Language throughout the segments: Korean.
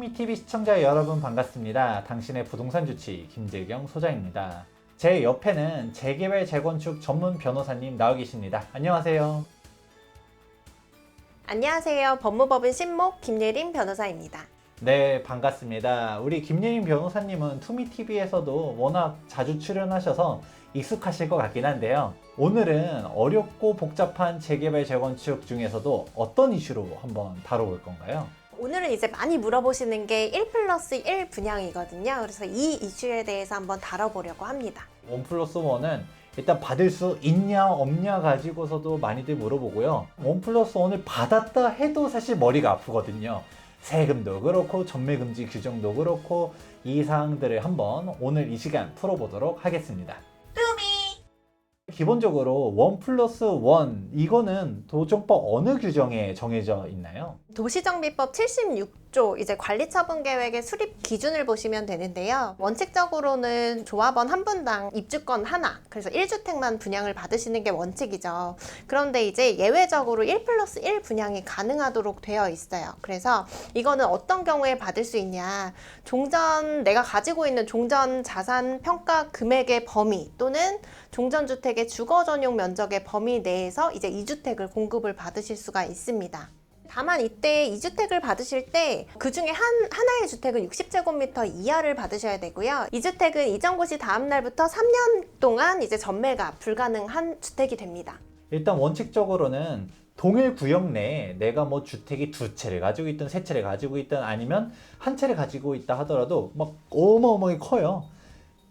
투미TV 시청자 여러분 반갑습니다. 당신의 부동산 주치 김재경 소장입니다. 제 옆에는 재개발 재건축 전문 변호사님 나와 계십니다. 안녕하세요. 안녕하세요. 법무법인 신목 김예림 변호사입니다. 네, 반갑습니다. 우리 김예림 변호사님은 투미TV에서도 워낙 자주 출연하셔서 익숙하실 것 같긴 한데요. 오늘은 어렵고 복잡한 재개발 재건축 중에서도 어떤 이슈로 한번 다뤄볼 건가요? 오늘은 이제 많이 물어보시는 게 1+1 분양이거든요. 그래서 이 이슈에 대해서 한번 다뤄보려고 합니다. 1+1은 일단 받을 수 있냐 없냐 가지고서도 많이들 물어보고요. 1+1을 받았다 해도 사실 머리가 아프거든요. 세금도 그렇고 전매금지 규정도 그렇고 이 사항들을 한번 오늘 이 시간 풀어보도록 하겠습니다. 기본적으로 1+1 이거는 도정법 어느 규정에 정해져 있나요? 도시정비법 76조 이제 관리처분계획의 수립 기준을 보시면 되는데요. 원칙적으로는 조합원 한 분당 입주권 하나, 그래서 1주택만 분양을 받으시는 게 원칙이죠. 그런데 이제 예외적으로 1+1 분양이 가능하도록 되어 있어요. 그래서 이거는 어떤 경우에 받을 수 있냐, 내가 가지고 있는 종전 자산 평가 금액의 범위 또는 종전주택의 주거 전용 면적의 범위 내에서 이제 2주택을 공급을 받으실 수가 있습니다. 다만 이때 2주택을 받으실 때 그중에 하나의 주택은 60제곱미터 이하를 받으셔야 되고요. 2주택은 이전고시 다음 날부터 3년 동안 이제 전매가 불가능한 주택이 됩니다. 일단 원칙적으로는 동일 구역 내에 내가 뭐 주택이 2채를 가지고 있든 3채를 가지고 있든 아니면 한 채를 가지고 있다 하더라도 막 어마어마하게 커요.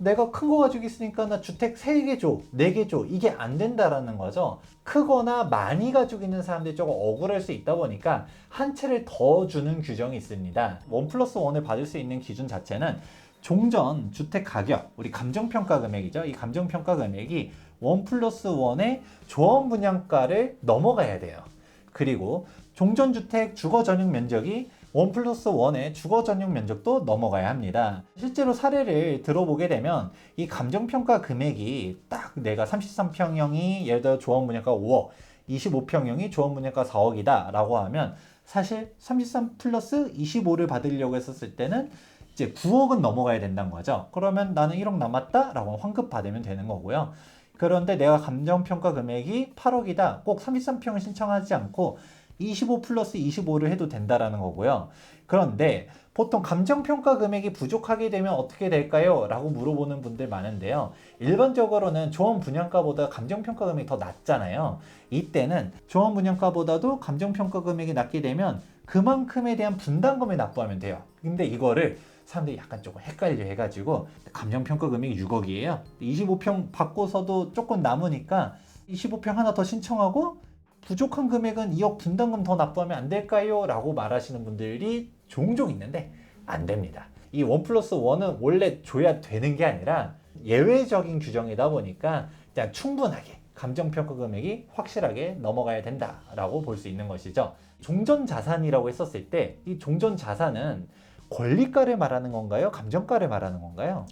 내가 큰 거 가지고 있으니까 나 주택 3개 줘, 4개 줘. 이게 안 된다라는 거죠. 크거나 많이 가지고 있는 사람들이 조금 억울할 수 있다 보니까 한 채를 더 주는 규정이 있습니다. 1+1을 받을 수 있는 기준 자체는 종전 주택 가격, 우리 감정평가 금액이죠. 이 감정평가 금액이 1+1의 조합 분양가를 넘어가야 돼요. 그리고 종전주택 주거 전용 면적이 1+1의 주거 전용 면적도 넘어가야 합니다. 실제로 사례를 들어보게 되면 이 감정평가 금액이 딱 내가 33평형이 예를 들어 조합 분양가 5억, 25평형이 조합 분양가 4억이다 라고 하면 사실 33+25를 받으려고 했었을 때는 이제 9억은 넘어가야 된다는 거죠. 그러면 나는 1억 남았다 라고 환급 받으면 되는 거고요. 그런데 내가 감정평가 금액이 8억이다. 꼭 33평을 신청하지 않고 25+25를 해도 된다라는 거고요. 그런데 보통 감정평가 금액이 부족하게 되면 어떻게 될까요? 라고 물어보는 분들 많은데요. 일반적으로는 조합 분양가보다 감정평가 금액이 더 낮잖아요. 이때는 조합 분양가보다도 감정평가 금액이 낮게 되면 그만큼에 대한 분담금을 납부하면 돼요. 근데 이거를 사람들이 약간 조금 헷갈려 해가지고 감정평가 금액이 6억이에요. 25평 받고서도 조금 남으니까 25평 하나 더 신청하고 부족한 금액은 2억 분담금 더 납부하면 안 될까요? 라고 말하시는 분들이 종종 있는데 안 됩니다. 이 1+1은 원래 줘야 되는 게 아니라 예외적인 규정이다 보니까 그냥 충분하게 감정평가 금액이 확실하게 넘어가야 된다라고 볼 수 있는 것이죠. 종전자산이라고 했었을 때 이 종전자산은 권리가를 말하는 건가요? 감정가를 말하는 건가요?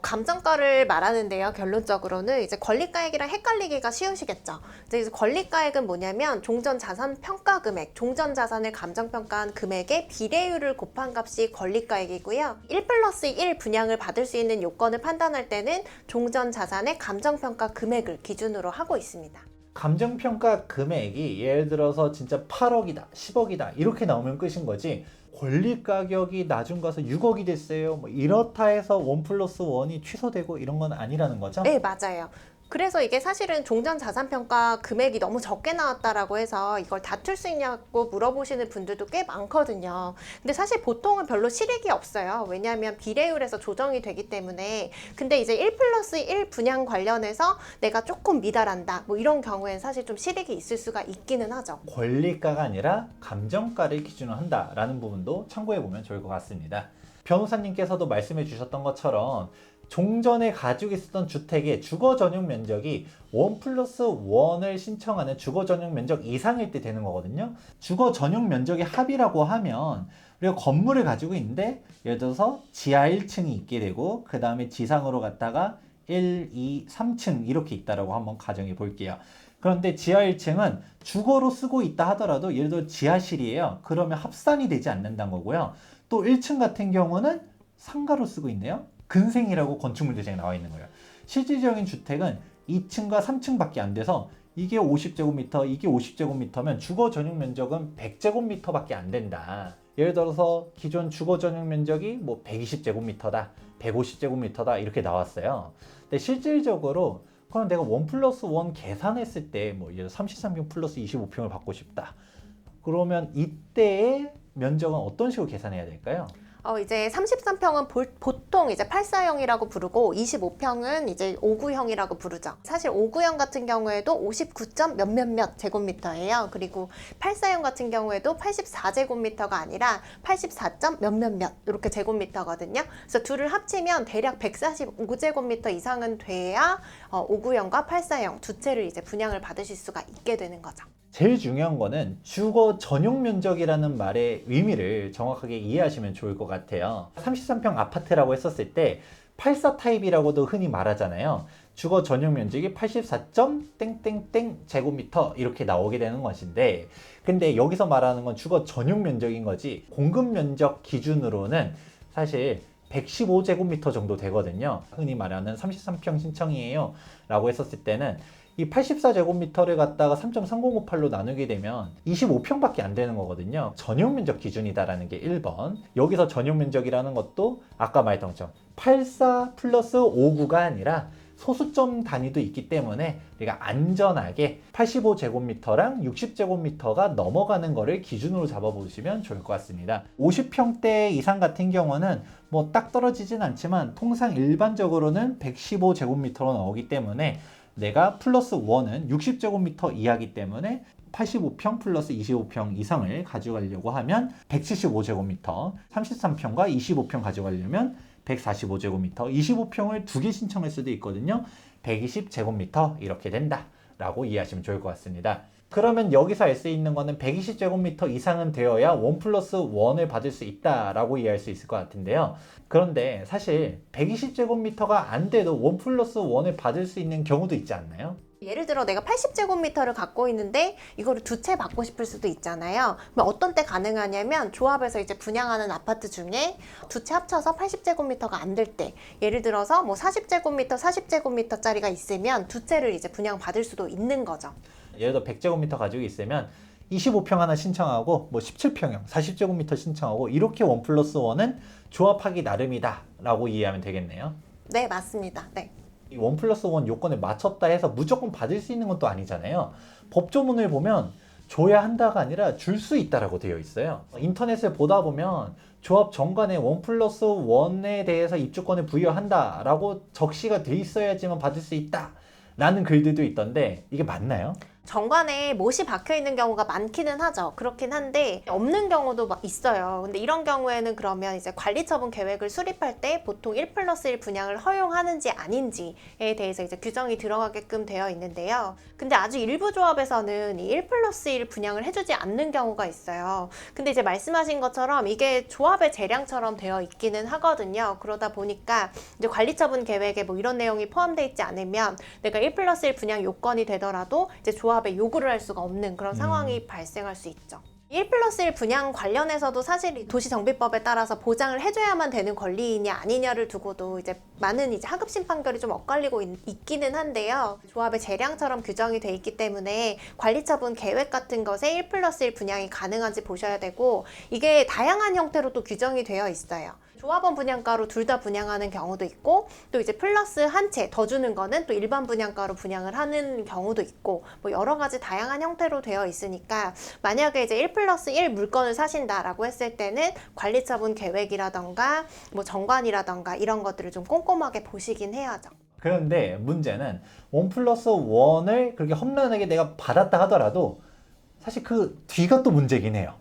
감정가를 말하는데요. 결론적으로는 이제 권리가액이랑 헷갈리기가 쉬우시겠죠. 이제 권리가액은 뭐냐면 종전자산 평가 금액, 종전자산을 감정평가한 금액의 비례율을 곱한 값이 권리가액이고요. 1+1 분양을 받을 수 있는 요건을 판단할 때는 종전자산의 감정평가 금액을 기준으로 하고 있습니다. 감정평가 금액이 예를 들어서 진짜 8억이다, 10억이다 이렇게 나오면 끝인 거지 권리 가격이 나중 가서 6억이 됐어요. 뭐 이렇다 해서 1+1이 취소되고 이런 건 아니라는 거죠? 네, 맞아요. 그래서 이게 사실은 종전자산평가 금액이 너무 적게 나왔다라고 해서 이걸 다툴 수 있냐고 물어보시는 분들도 꽤 많거든요. 근데 사실 보통은 별로 실익이 없어요. 왜냐하면 비례율에서 조정이 되기 때문에. 근데 이제 1+1 분양 관련해서 내가 조금 미달한다 뭐 이런 경우에는 사실 좀 실익이 있을 수가 있기는 하죠. 권리가가 아니라 감정가를 기준으로 한다라는 부분도 참고해 보면 좋을 것 같습니다. 변호사님께서도 말씀해 주셨던 것처럼 종전에 가지고 있었던 주택의 주거 전용 면적이 1+1을 신청하는 주거 전용 면적 이상일 때 되는 거거든요. 주거 전용 면적의 합이라고 하면 우리가 건물을 가지고 있는데 예를 들어서 지하 1층이 있게 되고 그 다음에 지상으로 갔다가 1, 2, 3층 이렇게 있다라고 한번 가정해 볼게요. 그런데 지하 1층은 주거로 쓰고 있다 하더라도 예를 들어 지하실이에요. 그러면 합산이 되지 않는다는 거고요. 또 1층 같은 경우는 상가로 쓰고 있네요. 근생이라고 건축물 대장에 나와 있는 거예요. 실질적인 주택은 2층과 3층밖에 안 돼서 이게 50제곱미터, 이게 50제곱미터면 주거 전용 면적은 100제곱미터밖에 안 된다. 예를 들어서 기존 주거 전용 면적이 뭐 120제곱미터다, 150제곱미터다 이렇게 나왔어요. 근데 실질적으로 그럼 내가 1+1 계산했을 때 뭐 예를 들어 33평 플러스 25평을 받고 싶다. 그러면 이때의 면적은 어떤 식으로 계산해야 될까요? 이제 33평은 보통 이제 8사형이라고 부르고 25평은 이제 5구형이라고 부르죠. 사실 5구형 같은 경우에도 59점 몇몇몇 제곱미터예요. 그리고 8사형 같은 경우에도 84제곱미터가 아니라 84점 몇몇몇 이렇게 제곱미터거든요. 그래서 둘을 합치면 대략 145제곱미터 이상은 돼야 5구형과 8사형 두 채를 이제 분양을 받으실 수가 있게 되는 거죠. 제일 중요한 거는 주거 전용 면적이라는 말의 의미를 정확하게 이해하시면 좋을 것 같아요. 33평 아파트라고 했었을 때 84 타입이라고도 흔히 말하잖아요. 주거 전용 면적이 84땡땡땡 제곱미터 이렇게 나오게 되는 것인데, 근데 여기서 말하는 건 주거 전용 면적인 거지 공급 면적 기준으로는 사실 115제곱미터 정도 되거든요. 흔히 말하는 33평 신청이에요 라고 했었을 때는 이 84제곱미터를 갖다가 3.3058로 나누게 되면 25평밖에 안 되는 거거든요. 전용 면적 기준이다라는 게 1번. 여기서 전용 면적이라는 것도 아까 말했던 것처럼 84 플러스 59가 아니라 소수점 단위도 있기 때문에 우리가 안전하게 85제곱미터랑 60제곱미터가 넘어가는 거를 기준으로 잡아보시면 좋을 것 같습니다. 50평대 이상 같은 경우는 뭐 딱 떨어지진 않지만 통상 일반적으로는 115제곱미터로 나오기 때문에 내가 플러스 1은 60제곱미터 이하기 때문에 85평 플러스 25평 이상을 가져가려고 하면 175제곱미터, 33평과 25평 가져가려면 145제곱미터, 25평을 두 개 신청할 수도 있거든요. 120제곱미터 이렇게 된다 라고 이해하시면 좋을 것 같습니다. 그러면 여기서 알 수 있는 거는 120제곱미터 이상은 되어야 1+1을 받을 수 있다라고 이해할 수 있을 것 같은데요. 그런데 사실 120제곱미터가 안 돼도 1+1을 받을 수 있는 경우도 있지 않나요? 예를 들어 내가 80제곱미터를 갖고 있는데 이거를 두 채 받고 싶을 수도 있잖아요. 그럼 어떤 때 가능하냐면 조합에서 이제 분양하는 아파트 중에 두 채 합쳐서 80제곱미터가 안 될 때, 예를 들어서 뭐 40제곱미터, 40제곱미터짜리가 있으면 두 채를 이제 분양 받을 수도 있는 거죠. 예를 들어 100제곱미터 가지고 있으면 25평 하나 신청하고 뭐 17평형 40제곱미터 신청하고 이렇게 1+1은 조합하기 나름이다 라고 이해하면 되겠네요. 네, 맞습니다. 네. 이 1+1 요건에 맞췄다 해서 무조건 받을 수 있는 건 또 아니잖아요. 법조문을 보면 줘야 한다가 아니라 줄 수 있다라고 되어 있어요. 인터넷을 보다 보면 조합 정관에 1+1에 대해서 입주권을 부여한다 라고 적시가 돼 있어야지만 받을 수 있다 라는 글들도 있던데 이게 맞나요? 정관에 못이 박혀 있는 경우가 많기는 하죠. 그렇긴 한데 없는 경우도 막 있어요. 근데 이런 경우에는 그러면 이제 관리처분 계획을 수립할 때 보통 1+1 분양을 허용하는지 아닌지에 대해서 이제 규정이 들어가게끔 되어 있는데요. 근데 아주 일부 조합에서는 이 1+1 분양을 해주지 않는 경우가 있어요. 근데 이제 말씀하신 것처럼 이게 조합의 재량처럼 되어 있기는 하거든요. 그러다 보니까 이제 관리처분 계획에 뭐 이런 내용이 포함되어 있지 않으면 내가 1+1 분양 요건이 되더라도 이제 조합에 요구를 할 수가 없는 그런 상황이 발생할 수 있죠. 1+1 분양 관련해서도 사실 도시정비법에 따라서 보장을 해줘야만 되는 권리이냐 아니냐를 두고도 이제 많은 이제 하급심 판결이 좀 엇갈리고 있기는 한데요. 조합의 재량처럼 규정이 돼 있기 때문에 관리처분 계획 같은 것에 1+1 분양이 가능한지 보셔야 되고, 이게 다양한 형태로 또 규정이 되어 있어요. 조합원 분양가로 둘 다 분양하는 경우도 있고, 또 이제 플러스 한 채 더 주는 거는 또 일반 분양가로 분양을 하는 경우도 있고, 뭐 여러 가지 다양한 형태로 되어 있으니까 만약에 이제 1+1 물건을 사신다라고 했을 때는 관리처분 계획이라던가 뭐 정관이라던가 이런 것들을 좀 꼼꼼하게 보시긴 해야죠. 그런데 문제는 1+1을 그렇게 험난하게 내가 받았다 하더라도 사실 그 뒤가 또 문제긴 해요.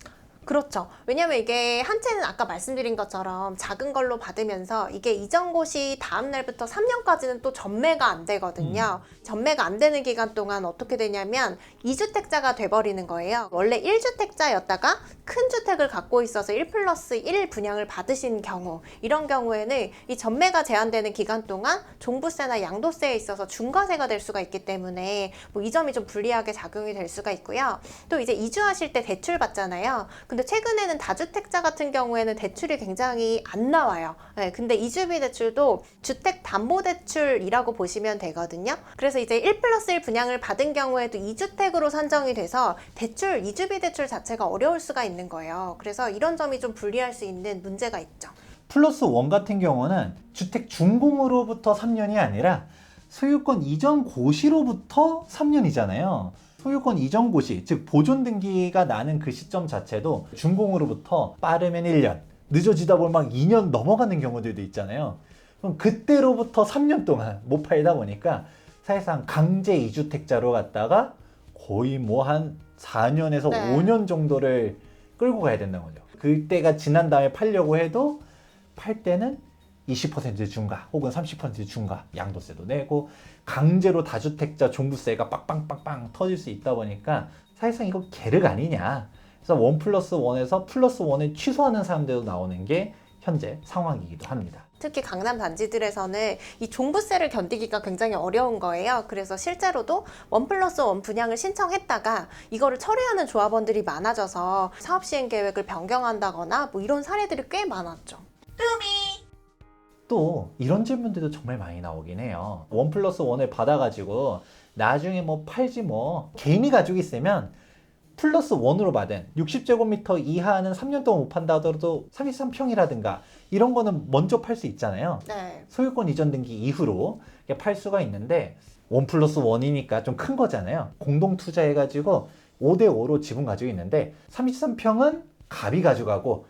그렇죠. 왜냐면 이게 한 채는 아까 말씀드린 것처럼 작은 걸로 받으면서 이게 이전고시 다음 날부터 3년까지는 또 전매가 안 되거든요. 전매가 안 되는 기간 동안 어떻게 되냐면 2주택자가 돼버리는 거예요. 원래 1주택자였다가 큰 주택을 갖고 있어서 1+1 분양을 받으신 경우, 이런 경우에는 이 전매가 제한되는 기간 동안 종부세나 양도세에 있어서 중과세가 될 수가 있기 때문에 뭐 이 점이 좀 불리하게 작용이 될 수가 있고요. 또 이제 이주하실 때 대출 받잖아요. 근데 근데 최근에는 다주택자 같은 경우에는 대출이 굉장히 안 나와요. 네, 근데 이주비 대출도 주택담보대출이라고 보시면 되거든요. 그래서 이제 1+1 분양을 받은 경우에도 2주택으로 산정이 돼서 대출, 이주비 대출 자체가 어려울 수가 있는 거예요. 그래서 이런 점이 좀 불리할 수 있는 문제가 있죠. 플러스 원 같은 경우는 주택 준공으로부터 3년이 아니라 소유권 이전 고시로부터 3년이잖아요. 소유권 이전 고시, 즉 보존 등기가 나는 그 시점 자체도 준공으로부터 빠르면 1년, 늦어지다 보면 막 2년 넘어가는 경우들도 있잖아요. 그럼 그때로부터 3년 동안 못 팔다 보니까 사실상 강제 2주택자로 갔다가 거의 뭐 한 4년에서 네. 5년 정도를 끌고 가야 된다는 거죠. 그때가 지난 다음에 팔려고 해도 팔 때는 20% 중과 혹은 30% 중과 양도세도 내고 강제로 다주택자 종부세가 빵빵빵빵 터질 수 있다 보니까 사실상 이거 계륵 아니냐. 그래서 1+1에서 +1을 취소하는 사람들도 나오는 게 현재 상황이기도 합니다. 특히 강남 단지들에서는 이 종부세를 견디기가 굉장히 어려운 거예요. 그래서 실제로도 1+1 분양을 신청했다가 이거를 처리하는 조합원들이 많아져서 사업 시행 계획을 변경한다거나 뭐 이런 사례들이 꽤 많았죠. 또 이런 질문들도 정말 많이 나오긴 해요. 1+1을 받아가지고 나중에 뭐 팔지 뭐 개인이 가지고 있으면 +1으로 받은 60제곱미터 이하는 3년 동안 못 판다 하더라도 33평이라든가 이런 거는 먼저 팔 수 있잖아요. 네. 소유권 이전 등기 이후로 팔 수가 있는데 1+1이니까 좀 큰 거잖아요. 공동 투자해가지고 5대5로 지분 가지고 있는데 33평은 갑이 가져가고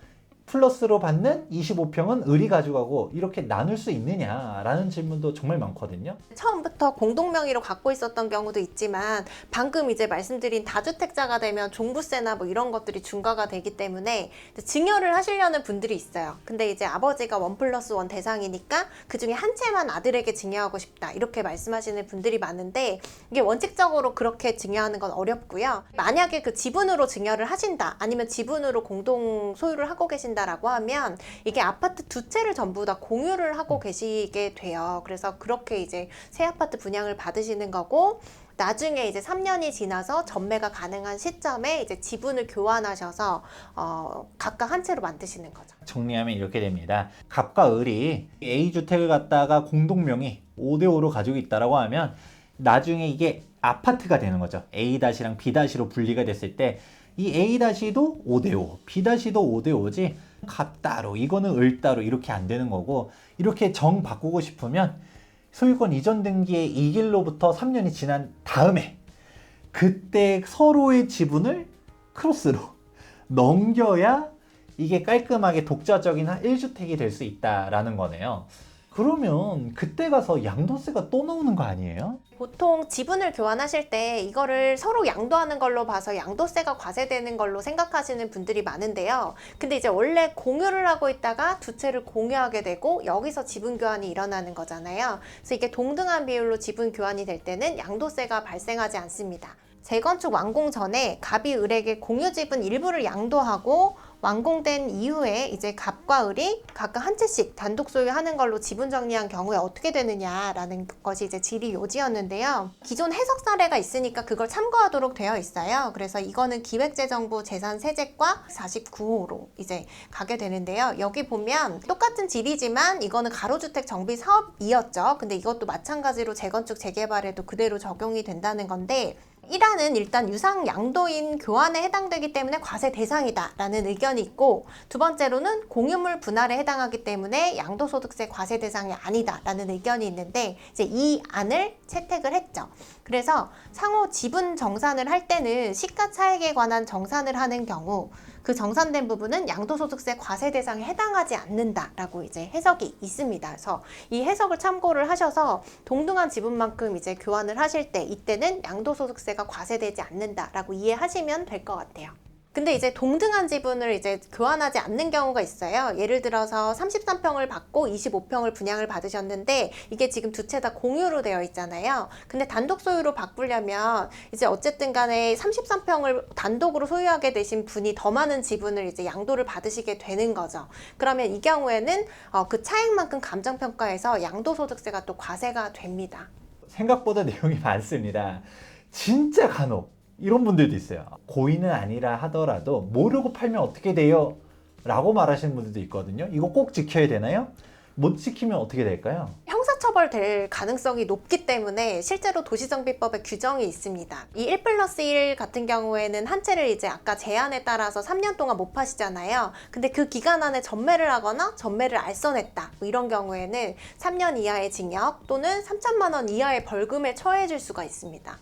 플러스로 받는 25평은 을이 가져가고 이렇게 나눌 수 있느냐라는 질문도 정말 많거든요. 처음부터 공동명의로 갖고 있었던 경우도 있지만 방금 이제 말씀드린 다주택자가 되면 종부세나 뭐 이런 것들이 중과가 되기 때문에 증여를 하시려는 분들이 있어요. 근데 이제 아버지가 1+1 대상이니까 그중에 한 채만 아들에게 증여하고 싶다 이렇게 말씀하시는 분들이 많은데 이게 원칙적으로 그렇게 증여하는 건 어렵고요. 만약에 그 지분으로 증여를 하신다 아니면 지분으로 공동 소유를 하고 계신다 라고 하면 이게 아파트 두 채를 전부 다 공유를 하고 계시게 돼요. 그래서 그렇게 이제 새 아파트 분양을 받으시는 거고 나중에 이제 3년이 지나서 전매가 가능한 시점에 이제 지분을 교환하셔서 각각 한 채로 만드시는 거죠. 정리하면 이렇게 됩니다. 갑과 을이 A주택을 갖다가 공동명의 5대5로 가지고 있다라고 하면 나중에 이게 아파트가 되는 거죠. A-랑 B-로 분리가 됐을 때 이 A-도 5대5, B-도 5대5지 갑 따로, 이거는 을 따로 이렇게 안 되는 거고 이렇게 정 바꾸고 싶으면 소유권 이전 등기의 이 길로부터 3년이 지난 다음에 그때 서로의 지분을 크로스로 넘겨야 이게 깔끔하게 독자적인 1주택이 될 수 있다라는 거네요. 그러면 그때 가서 양도세가 또 나오는 거 아니에요? 보통 지분을 교환하실 때 이거를 서로 양도하는 걸로 봐서 양도세가 과세되는 걸로 생각하시는 분들이 많은데요. 근데 이제 원래 공유를 하고 있다가 두 채를 공유하게 되고 여기서 지분 교환이 일어나는 거잖아요. 그래서 이게 동등한 비율로 지분 교환이 될 때는 양도세가 발생하지 않습니다. 재건축 완공 전에 갑이 을에게 공유 지분 일부를 양도하고 완공된 이후에 이제 갑과 을이 각각 한 채씩 단독 소유하는 걸로 지분 정리한 경우에 어떻게 되느냐라는 것이 이제 질의 요지였는데요. 기존 해석 사례가 있으니까 그걸 참고하도록 되어 있어요. 그래서 이거는 기획재정부 재산세제과 49호로 이제 가게 되는데요. 여기 보면 똑같은 질의지만 이거는 가로주택 정비 사업이었죠. 근데 이것도 마찬가지로 재건축 재개발에도 그대로 적용이 된다는 건데 1화는 일단 유상 양도인 교환에 해당되기 때문에 과세 대상이다 라는 의견이 있고 두 번째로는 공유물 분할에 해당하기 때문에 양도소득세 과세 대상이 아니다 라는 의견이 있는데 이제 이 안을 채택을 했죠. 그래서 상호 지분 정산을 할 때는 시가차익에 관한 정산을 하는 경우 그 정산된 부분은 양도소득세 과세 대상에 해당하지 않는다라고 이제 해석이 있습니다. 그래서 이 해석을 참고를 하셔서 동등한 지분만큼 이제 교환을 하실 때 이때는 양도소득세가 과세되지 않는다라고 이해하시면 될 것 같아요. 근데 이제 동등한 지분을 이제 교환하지 않는 경우가 있어요. 예를 들어서 33평을 받고 25평을 분양을 받으셨는데 이게 지금 두 채 다 공유로 되어 있잖아요. 근데 단독 소유로 바꾸려면 이제 어쨌든 간에 33평을 단독으로 소유하게 되신 분이 더 많은 지분을 이제 양도를 받으시게 되는 거죠. 그러면 이 경우에는 그 차익만큼 감정평가해서 양도소득세가 또 과세가 됩니다. 생각보다 내용이 많습니다. 진짜 간혹 이런 분들도 있어요. 고의는 아니라 하더라도 모르고 팔면 어떻게 돼요? 라고 말하시는 분들도 있거든요. 이거 꼭 지켜야 되나요? 못 지키면 어떻게 될까요? 형사처벌 될 가능성이 높기 때문에 실제로 도시정비법에 규정이 있습니다. 이 1+1 같은 경우에는 한 채를 이제 아까 제한에 따라서 3년 동안 못 파시잖아요. 근데 그 기간 안에 전매를 하거나 전매를 알선했다. 뭐 이런 경우에는 3년 이하의 징역 또는 3천만 원 이하의 벌금에 처해질 수가 있습니다.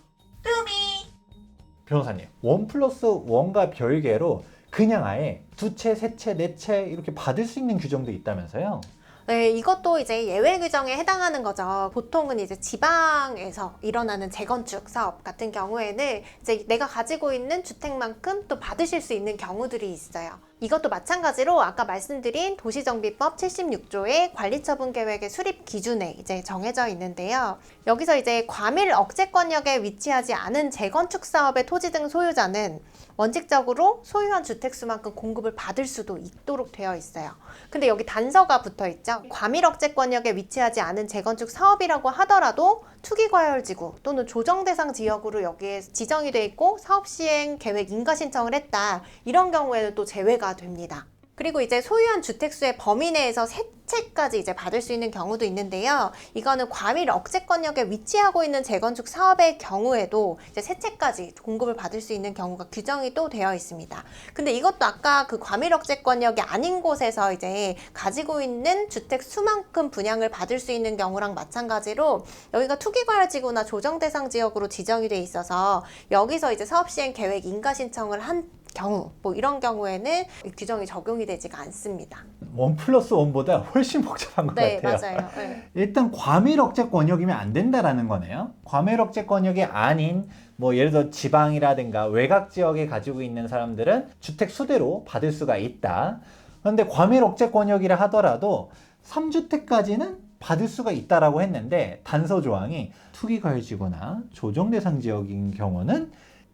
변호사님, 1+1과 별개로 그냥 아예 2채, 3채, 4채 이렇게 받을 수 있는 규정도 있다면서요? 네, 이것도 이제 예외 규정에 해당하는 거죠. 보통은 이제 지방에서 일어나는 재건축 사업 같은 경우에는 이제 내가 가지고 있는 주택만큼 또 받으실 수 있는 경우들이 있어요. 이것도 마찬가지로 아까 말씀드린 도시정비법 76조의 관리처분 계획의 수립 기준에 이제 정해져 있는데요. 여기서 이제 과밀 억제권역에 위치하지 않은 재건축 사업의 토지 등 소유자는 원칙적으로 소유한 주택수만큼 공급을 받을 수도 있도록 되어 있어요. 근데 여기 단서가 붙어 있죠. 과밀 억제권역에 위치하지 않은 재건축 사업이라고 하더라도 투기과열지구 또는 조정대상 지역으로 여기에 지정이 돼 있고 사업 시행 계획 인가 신청을 했다. 이런 경우에는 또 제외가 됩니다. 그리고 이제 소유한 주택수의 범위 내에서 세 채까지 이제 받을 수 있는 경우도 있는데요. 이거는 과밀 억제권역에 위치하고 있는 재건축 사업의 경우에도 이제 세 채까지 공급을 받을 수 있는 경우가 규정이 또 되어 있습니다. 근데 이것도 아까 그 과밀 억제권역이 아닌 곳에서 이제 가지고 있는 주택 수만큼 분양을 받을 수 있는 경우랑 마찬가지로 여기가 투기과열지구나 조정대상 지역으로 지정이 돼 있어서 여기서 이제 사업 시행 계획 인가 신청을 한 경우 뭐 이런 경우에는 규정이 적용이 되지가 않습니다. 1+1보다 훨씬 복잡한 것 네, 같아요. 맞아요. 네. 일단 과밀 억제 권역이면 안 된다라는 거네요. 과밀 억제 권역이 아닌 뭐 예를 들어 지방이라든가 외곽 지역에 가지고 있는 사람들은 주택 수대로 받을 수가 있다. 그런데 과밀 억제 권역이라 하더라도 3주택까지는 받을 수가 있다라고 했는데 단서 조항이 투기과열지구나 조정 대상 지역인 경우는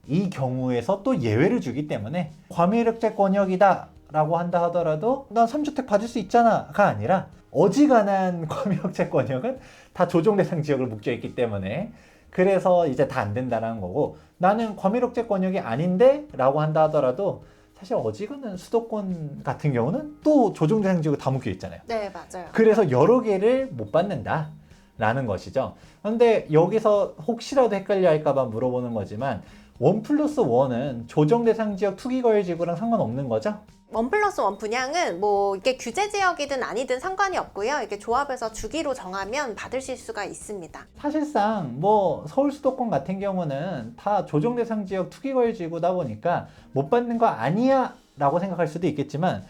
이 경우에서 또 예외를 주기 때문에 과밀 억제 권역이다 라고 한다 하더라도 난 3주택 받을 수 있잖아가 아니라 어지간한 과밀 억제 권역은 다 조정 대상 지역을 묶여 있기 때문에 그래서 이제 다 안 된다는 거고 나는 과밀 억제 권역이 아닌데 라고 한다 하더라도 사실 어지간한 수도권 같은 경우는 또 조정 대상 지역이 다 묶여 있잖아요. 네, 맞아요. 그래서 여러 개를 못 받는다 라는 것이죠. 그런데 여기서 혹시라도 헷갈려 할까봐 물어보는 거지만 1+1은 조정 대상 지역 투기과열지구랑 상관없는 거죠? 1+1 분양은 뭐 이게 규제 지역이든 아니든 상관이 없고요. 이게 조합에서 주기로 정하면 받으실 수가 있습니다. 사실상 뭐 서울 수도권 같은 경우는 다 조정 대상 지역 투기과열지구다 보니까 못 받는 거 아니야 라고 생각할 수도 있겠지만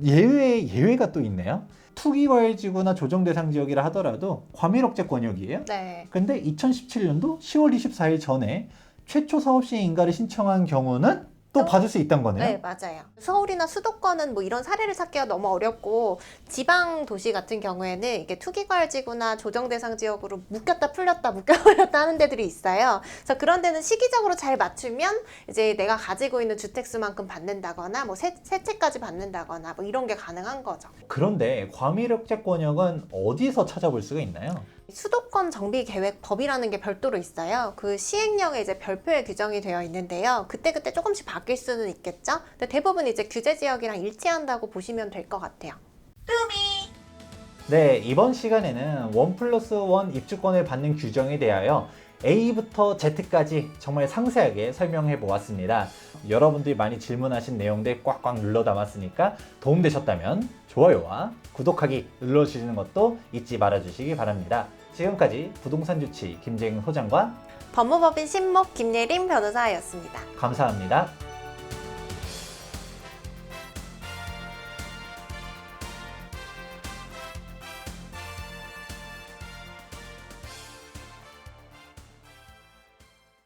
예외가 또 있네요. 투기과열지구나 조정 대상 지역이라 하더라도 과밀 억제 권역이에요. 네. 근데 2017년도 10월 24일 전에 최초 사업 시행 인가를 신청한 경우는 또 받을 수 있다는 거네요. 네, 맞아요. 서울이나 수도권은 뭐 이런 사례를 찾기가 너무 어렵고 지방 도시 같은 경우에는 이게 투기과열지구나 조정대상 지역으로 묶였다 풀렸다 묶여버렸다 하는 데들이 있어요. 그래서 그런 데는 시기적으로 잘 맞추면 이제 내가 가지고 있는 주택수만큼 받는다거나 뭐 세 채까지 받는다거나 뭐 이런 게 가능한 거죠. 그런데 과밀 억제 권역은 어디서 찾아볼 수가 있나요? 수도권 정비계획법이라는 게 별도로 있어요. 그 시행령에 이제 별표에 규정이 되어 있는데요. 그때그때 조금씩 바뀔 수는 있겠죠? 근데 대부분 이제 규제 지역이랑 일치한다고 보시면 될 것 같아요. 네, 이번 시간에는 1+1 입주권을 받는 규정에 대하여 A부터 Z까지 정말 상세하게 설명해 보았습니다. 여러분들이 많이 질문하신 내용들 꽉꽉 눌러 담았으니까 도움되셨다면 좋아요와 구독하기 눌러주시는 것도 잊지 말아주시기 바랍니다. 지금까지 부동산 주치 김재경 소장과 법무법인 신목 김예림 변호사였습니다. 감사합니다.